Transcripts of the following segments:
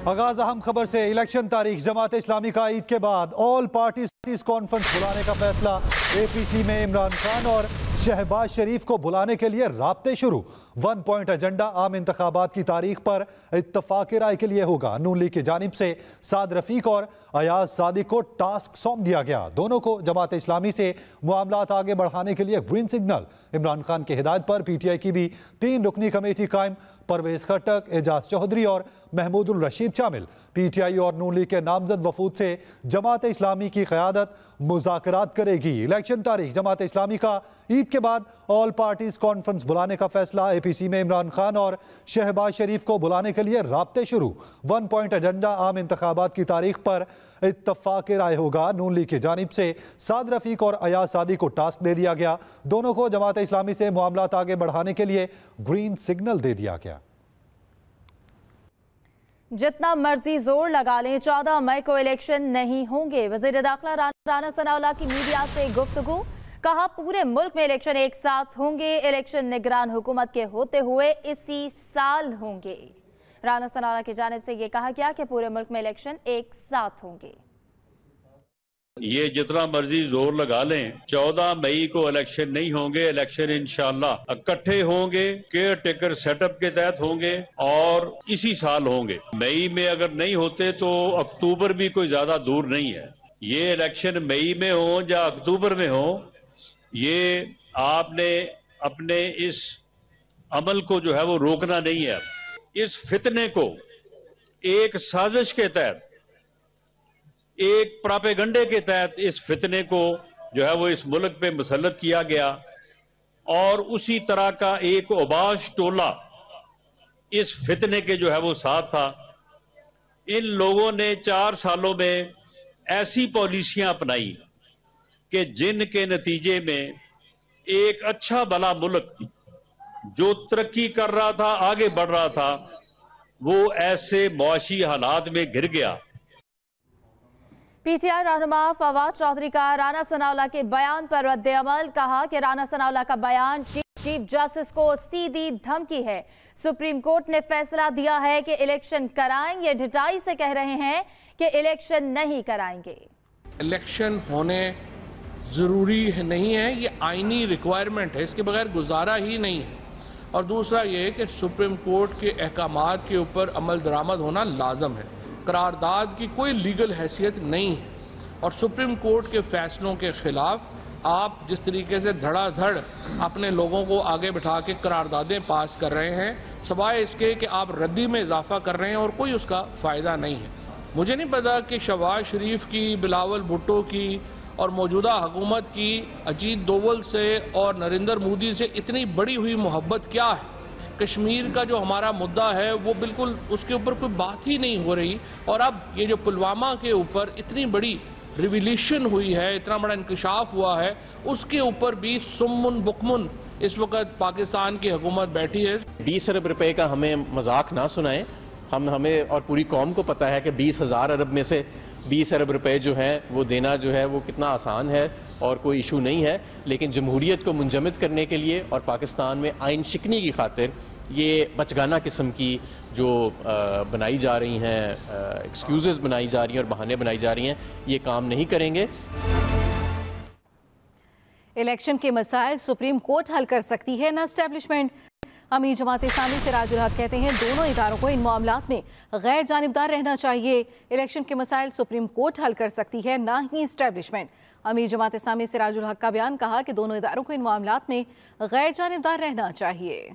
आगाज अहम खबर से। इलेक्शन तारीख जमात इस्लामी का ईद के बाद ऑल पार्टीज कॉन्फ्रेंस बुलाने का फैसला। APC में इमरान खान और शहबाज शरीफ को बुलाने के लिए राब्ते शुरू। 1 पॉइंट एजेंडा आम इंतखाबात की तारीख पर इत्तफाक राय के लिए होगा। नून लीग की जानिब से साद रफीक और अयाज सादिक को टास्क सौंप दिया गया। दोनों को जमात इस्लामी से मामलात आगे बढ़ाने के लिए ग्रीन सिग्नल। इमरान खान की हिदायत पर PTI की भी 3 रुकनी कमेटी कायम। परवेज खट्टक, एजाज चौधरी और महमूदुल रशीद शामिल। PTI और नून लीग के नामजद वफूद से जमात इस्लामी की क़यादत मुज़ाकरात करेगी। इलेक्शन तारीख जमात इस्लामी का ईद के बाद ऑल पार्टीज कॉन्फ्रेंस बुलाने का फैसला। APC में इमरान खान और शहबाज शरीफ को बुलाने के लिए राब्ते शुरू। 1 पॉइंट एजेंडा आम इंतखाबात की तारीख पर इत्तफाक राय होगा। नून लीग की जानिब से साद रफीक और अयाज सादिक को टास्क दे दिया गया। दोनों को जमात इस्लामी से मामलात आगे बढ़ाने के लिए ग्रीन सिग्नल दे दिया गया। जितना मर्जी जोर लगा लें 14 मई को इलेक्शन नहीं होंगे। वज़ीर दाखिला राना सनाउल्लाह की मीडिया से गुफ्तगू। कहा पूरे मुल्क में इलेक्शन एक साथ होंगे। इलेक्शन निगरान हुकूमत के होते हुए इसी साल होंगे। राना सनाउल्लाह की जानिब से ये कहा गया कि पूरे मुल्क में इलेक्शन एक साथ होंगे। ये जितना मर्जी जोर लगा लें 14 मई को इलेक्शन नहीं होंगे। इलेक्शन इंशाअल्लाह इकट्ठे होंगे, केयर टेकर सेटअप के तहत होंगे और इसी साल होंगे। मई में अगर नहीं होते तो अक्टूबर भी कोई ज्यादा दूर नहीं है। ये इलेक्शन मई में हो या अक्टूबर में हो, ये आपने अपने इस अमल को जो है वो रोकना नहीं है। इस फितने को एक साजिश के तहत, एक प्रोपेगंडे के तहत इस फितने को जो है वो इस मुल्क पे मुसल्लत किया गया और उसी तरह का एक उबाश टोला इस फितने के जो है वो साथ था। इन लोगों ने 4 सालों में ऐसी पॉलिसियां अपनाई कि जिनके नतीजे में एक अच्छा भला मुल्क जो तरक्की कर रहा था, आगे बढ़ रहा था, वो ऐसे मुआशी हालात में गिर गया। PTI रहनुमा फवाद चौधरी का राना सनाउल्लाह के बयान पर रद्द अमल। कहा कि राना सनाउल्लाह का बयान चीफ जस्टिस को सीधी धमकी है। सुप्रीम कोर्ट ने फैसला दिया है कि इलेक्शन कराएंगे। ढिठाई से कह रहे हैं कि इलेक्शन नहीं कराएंगे। इलेक्शन होने जरूरी नहीं है, ये आईनी रिक्वायरमेंट है, इसके बगैर गुजारा ही नहीं है। और दूसरा ये कि सुप्रीम कोर्ट के अहकामात के ऊपर अमल दरामद होना लाजम है। करारदाद की कोई लीगल हैसियत नहीं है और सुप्रीम कोर्ट के फैसलों के खिलाफ आप जिस तरीके से धड़ाधड़ अपने लोगों को आगे बिठा के करारदादें पास कर रहे हैं, सवाए इसके कि आप रद्दी में इजाफा कर रहे हैं और कोई उसका फायदा नहीं है। मुझे नहीं पता कि शहबाज शरीफ की, बिलावल भुट्टो की और मौजूदा हुकूमत की अजीत दोवल से और नरेंद्र मोदी से इतनी बड़ी हुई मोहब्बत क्या है। कश्मीर का जो हमारा मुद्दा है वो बिल्कुल उसके ऊपर कोई बात ही नहीं हो रही। और अब ये जो पुलवामा के ऊपर इतनी बड़ी रिवॉल्यूशन हुई है, इतना बड़ा इंकशाफ हुआ है, उसके ऊपर भी सुम्मुन बुकमुन इस वक्त पाकिस्तान की हुकूमत बैठी है। 20 अरब रुपए का हमें मजाक ना सुनाएं। हमें और पूरी कौम को पता है कि 20,000 अरब में से 20 अरब रुपए जो है वो देना जो है वो कितना आसान है और कोई इशू नहीं है। लेकिन जमहूरियत को मुंजमद करने के लिए और पाकिस्तान में आइन शिकनी की खातिर ये बचगाना किस्म की जो बनाई जा रही हैं, एक्सक्यूजेस बनाई जा रही हैं और बहाने बनाई जा रही हैं, ये काम नहीं करेंगे। इलेक्शन के मसाइल सुप्रीम कोर्ट हल कर सकती है, न एस्टेब्लिशमेंट। अमीर जमात इस्लामी सिराजुल हक कहते हैं दोनों इदारों को इन मामलात में गैर जानिबदार रहना चाहिए। इलेक्शन के मसाइल सुप्रीम कोर्ट हल कर सकती है, ना ही एस्टेब्लिशमेंट। अमीर जमात इस्लामी सिराजुल हक का बयान। कहा कि दोनों इदारों को इन मामलात में गैर जानिबदार रहना चाहिए।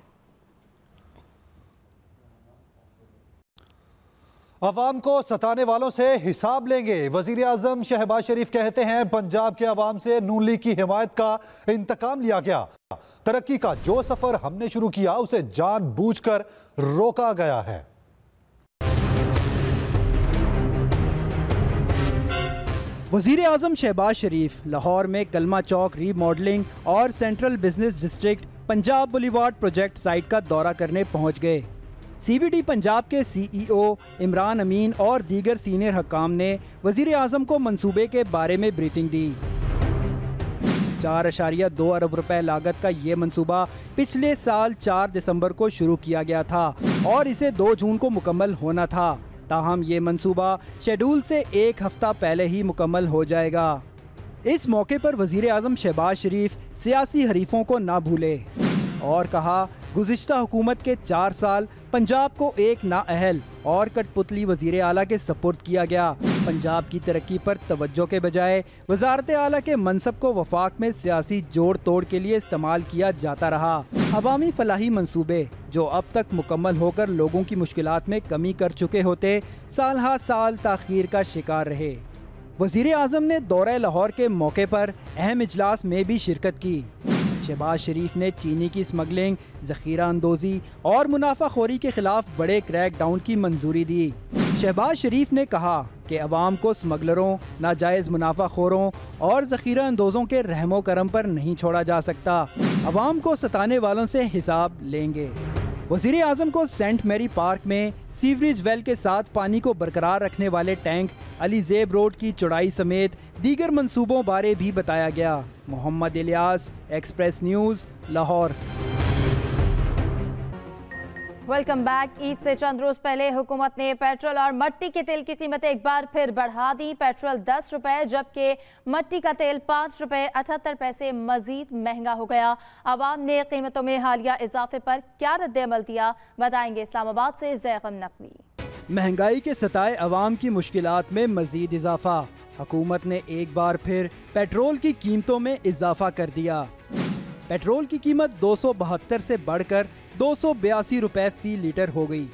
अवाम को सताने वालों से हिसाब लेंगे। वजीर आजम शहबाज शरीफ कहते हैं पंजाब के अवाम से नून लीग की हिमायत का इंतकाम लिया गया। तरक्की का जो सफर हमने शुरू किया उसे जानबूझकर रोका गया है। वजीर आजम शहबाज शरीफ लाहौर में कलमा चौक रीमॉडलिंग और central business district Punjab boulevard project site का दौरा करने पहुंच गए। CBD पंजाब के CEO इमरान अमीन और दीगर सीनियर हकाम ने वजीर आजम को मंसूबे के बारे में ब्रीफिंग दी। 4.2 अरब रुपए लागत का ये मंसूबा पिछले साल 4 दिसंबर को शुरू किया गया था और इसे 2 जून को मुकम्मल होना था। ताहम ये मंसूबा शेड्यूल से 1 हफ्ता पहले ही मुकम्मल हो जाएगा। इस मौके पर वज़ीर आज़म शहबाज शरीफ सियासी हरीफों को ना भूले और कहा, गुज़िश्ता हुकूमत के 4 साल पंजाब को एक नाअहल और कठपुतली वज़ीर आला के सपुर्द किया गया। पंजाब की तरक्की पर तवज्जो के बजाय वज़ारत आला के मनसब को वफाक में सियासी जोड़ तोड़ के लिए इस्तेमाल किया जाता रहा। अवामी फलाही मंसूबे जो अब तक मुकम्मल होकर लोगों की मुश्किलात में कमी कर चुके होते, साल हा साल ताख़ीर का शिकार रहे। वज़ीर आज़म ने दौरे लाहौर के मौके पर अहम इजलास में भी शिरकत की। शहबाज शरीफ ने चीनी की स्मगलिंग, ज़ख़ीरा अंदोज़ी और मुनाफाखोरी के खिलाफ बड़े क्रैक डाउन की मंजूरी दी। शहबाज शरीफ ने कहा कि अवाम को स्मगलरों, नाजायज़ मुनाफाखोरों और ज़ख़ीरा अंदोज़ों के रहमो करम पर नहीं छोड़ा जा सकता। अवाम को सताने वालों से हिसाब लेंगे। वज़ीर आज़म को सेंट मेरी पार्क में सीवरेज वेल के साथ पानी को बरकरार रखने वाले टैंक, अली ज़ेब रोड की चौड़ाई समेत दीगर मंसूबों बारे भी बताया गया। Mohammad Ilyas, express news, Lahore. Welcome back. Eid से चंद रोज पहले हुकूमत ने पेट्रोल और मट्टी के तेल की कीमतें एक बार फिर बढ़ा दी। पेट्रोल 10 रुपए जबकि मट्टी का तेल 5 रुपए 78 पैसे मजीद महंगा हो गया। आवाम ने कीमतों में हालिया इजाफे पर क्या रद्द-ए-अमल दिया, बताएंगे इस्लामाबाद से ज़ैगम नकवी। महंगाई के सताए अवाम की मुश्किलात में मजीद इजाफा। हुकूमत ने एक बार फिर पेट्रोल की कीमतों में इजाफा कर दिया। पेट्रोल की कीमत 272 से बढ़कर 282 रुपए फी लीटर हो गई।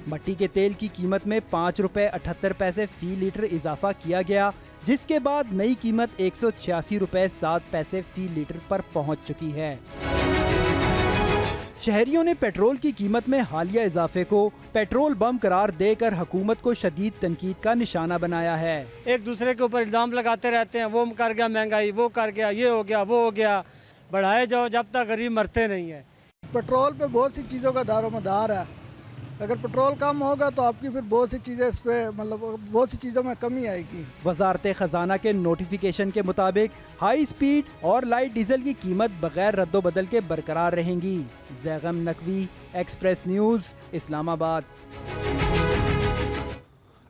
मट्टी के तेल की कीमत में 5 रुपए 78 पैसे फी लीटर इजाफा किया गया, जिसके बाद नई कीमत 186 रुपए 7 पैसे फी लीटर पर पहुंच चुकी है। शहरियों ने पेट्रोल की कीमत में हालिया इजाफे को पेट्रोल बम करार देकर हुकूमत को शदीद तनकीद का निशाना बनाया है। एक दूसरे के ऊपर इल्जाम लगाते रहते हैं, वो कर गया महंगाई, वो कर गया, ये हो गया, वो हो गया। बढ़ाए जाओ जब तक गरीब मरते नहीं है। पेट्रोल पे बहुत सी चीज़ों का दारोमदार है। अगर पेट्रोल कम होगा तो आपकी फिर बहुत सी चीज़ें इस पे मतलब बहुत सी चीज़ों में कमी आएगी। वजारत खजाना के नोटिफिकेशन के मुताबिक हाई स्पीड और लाइट डीजल की कीमत बगैर रद्दोबदल के बरकरार रहेंगी। Zaigham Naqvi, express news, Islamabad.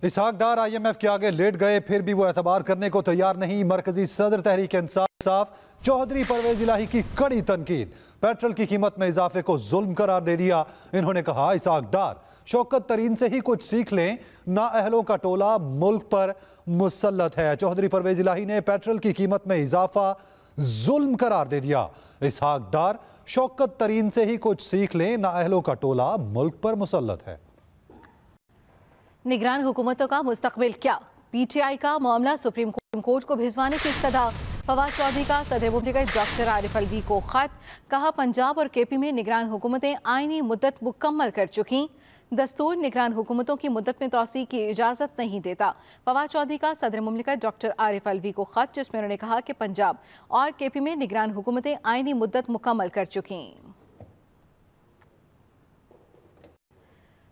इसहाक डार IMF के आगे लेट गए, फिर भी वो एतबार करने को तैयार नहीं। मरकजी सदर तहरीक इंसाफ चौधरी परवेज इलाही की कड़ी तनकीद। पेट्रोल की कीमत में इजाफे को जुल्म करार दे दिया। इन्होंने कहा, इसहाक डार शौकत तरीन से ही कुछ सीख लें, नाअहलों का टोला मुल्क पर मुसल्लत है। चौधरी परवेज इलाही ने पेट्रोल की कीमत में इजाफा जुल्म करार दे दिया। इसहाक डार शौकत तरीन से ही कुछ सीख लें, नाअहलों का टोला मुल्क पर मुसल्लत है। निगरान हुकूमतों का मुस्तकबिल क्या? PTI का मामला सुप्रीम कोर्ट को भिजवाने की सदा। फवाद चौधरी का सदर मुमलिकत डॉक्टर आरिफ अलवी को खत। कहा, पंजाब और KP में निगरान हुकूमतें आईनी मुद्दत मुकम्मल कर चुकी। दस्तूर निगरान हुकूमतों की मुद्दत में तोसी की इजाज़त नहीं देता। फवाद चौधरी का सदर मुमलिकत डॉक्टर आरिफ अलवी को खत, जिसमें उन्होंने कहा कि पंजाब और KP में निगरान हुकूमतें आईनी मुद्दत मुकम्मल कर चुकी।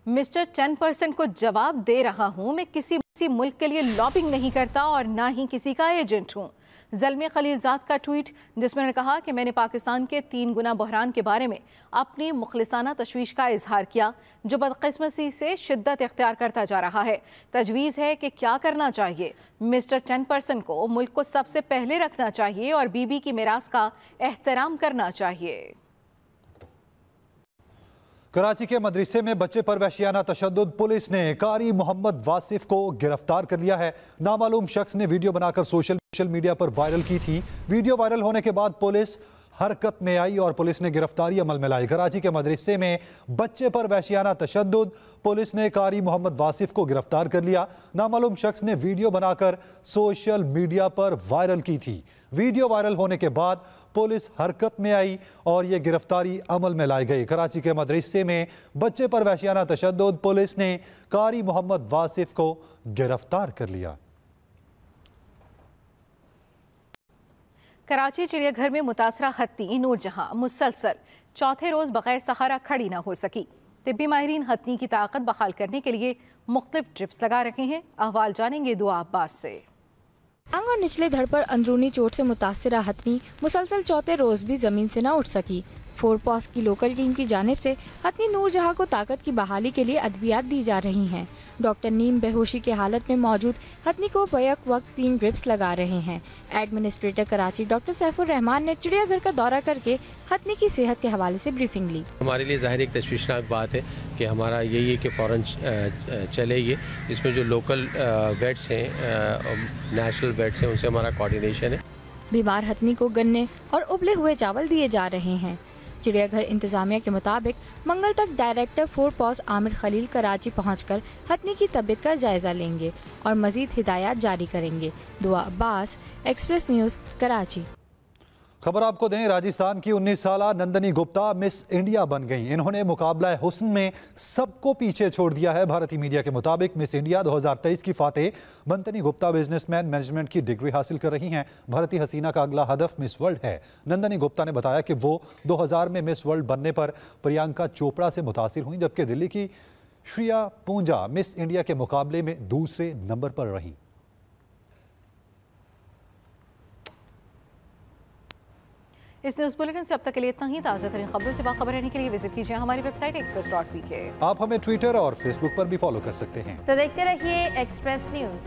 मिस्टर 10% को जवाब दे रहा हूं, मैं किसी मुल्क के लिए लॉबिंग नहीं करता और ना ही किसी का एजेंट हूं। ज़ल्मे खलीलजाद का ट्वीट, जिसमें उन्होंने कहा कि मैंने पाकिस्तान के 3 गुना बहरान के बारे में अपनी मुखलिसाना तशवीश का इजहार किया, जो बदकिस्मती से शिद्दत इख्तियार करता जा रहा है। तजवीज़ है कि क्या करना चाहिए। मिस्टर 10% को मुल्क को सबसे पहले रखना चाहिए और बीबी की मिरास का एहतराम करना चाहिए। कराची के मदरसे में बच्चे पर वहशियाना तशद्दुद, पुलिस ने कारी मोहम्मद वासिफ को गिरफ्तार कर लिया है। नामालूम शख्स ने वीडियो बनाकर सोशल मीडिया पर वायरल की थी। वीडियो वायरल होने के बाद पुलिस हरकत में आई और पुलिस ने गिरफ्तारी अमल में लाई। कराची के मदरसे में बच्चे पर वहशियाना तशद्दुद, पुलिस ने कारी मोहम्मद वासिफ को गिरफ्तार कर लिया। नामालूम शख्स ने वीडियो बनाकर सोशल मीडिया पर वायरल की थी। वीडियो वायरल होने के बाद पुलिस हरकत में आई और ये गिरफ्तारी अमल में लाई गई। कराची के मदरसे में बच्चे पर वहशियाना तशद्दुद, पुलिस ने कारी मोहम्मद वासिफ को गिरफ्तार कर लिया। कराची चिड़ियाघर में मुतासरा हत्ती नूरजहां मुसलसल चौथे रोज बगैर सहारा खड़ी न हो सकी। तिब्बी माहिरीन हत्ती की ताकत बहाल करने के लिए मुख्तलिफ ट्रिप्स लगा रहे हैं। अहवाल जानेंगे दुआ अब्बास से। टांग और निचले धड़ पर अंदरूनी चोट से मुतासरा हथनी मुसलसल चौथे रोज भी जमीन से न उठ सकी। फोरपास की लोकल टीम की जानिब से हथनी नूरजहां को ताकत की बहाली के लिए अद्वियात दी जा रही हैं। डॉक्टर नीम बेहोशी की हालत में मौजूद हथनी को बैक वक्त 3 ड्रिप्स लगा रहे हैं। एडमिनिस्ट्रेटर कराची डॉक्टर सैफुर रहमान ने चिड़ियाघर का दौरा करके हथनी की सेहत के हवाले से ब्रीफिंग ली। हमारे लिए ज़ाहिर एक तशवीशनाक बात है कि हमारा यही है कि फ़ौरन चले ये, इसमें जो लोकल वेट्स हैं, नेशनल वेट्स हैं, उनसे हमारा कोऑर्डिनेशन है। बीमार हथनी को गन्ने और उबले हुए चावल दिए जा रहे हैं। चिड़ियाघर इंतजामिया के मुताबिक मंगल तक director four paws Amir Khalil Karachi पहुंचकर हथनी की तबीयत का जायजा लेंगे और मजीद हिदायत जारी करेंगे। दुआ अब्बास, एक्सप्रेस न्यूज़, कराची। खबर आपको दें, राजस्थान की 19 साला नंदनी गुप्ता मिस इंडिया बन गईं। इन्होंने मुकाबला हुस्न में सबको पीछे छोड़ दिया है। भारतीय मीडिया के मुताबिक मिस इंडिया 2023 की फातेह नंदनी गुप्ता बिजनेसमैन मैनेजमेंट की डिग्री हासिल कर रही हैं। भारतीय हसीना का अगला हदफ मिस वर्ल्ड है। नंदनी गुप्ता ने बताया कि वो 2000 में मिस वर्ल्ड बनने पर प्रियंका चोपड़ा से मुतासिर हुई, जबकि दिल्ली की श्रिया पूंजा मिस इंडिया के मुकाबले में दूसरे नंबर पर रहीं। इस न्यूज़ बुलेटिन से अब तक के लिए इतना ही। ताज़ा तरीन खबरों से बाखबर रहने के लिए विजिट कीजिए हमारी वेबसाइट express.pk। आप हमें ट्विटर और फेसबुक पर भी फॉलो कर सकते हैं। तो देखते रहिए एक्सप्रेस न्यूज़।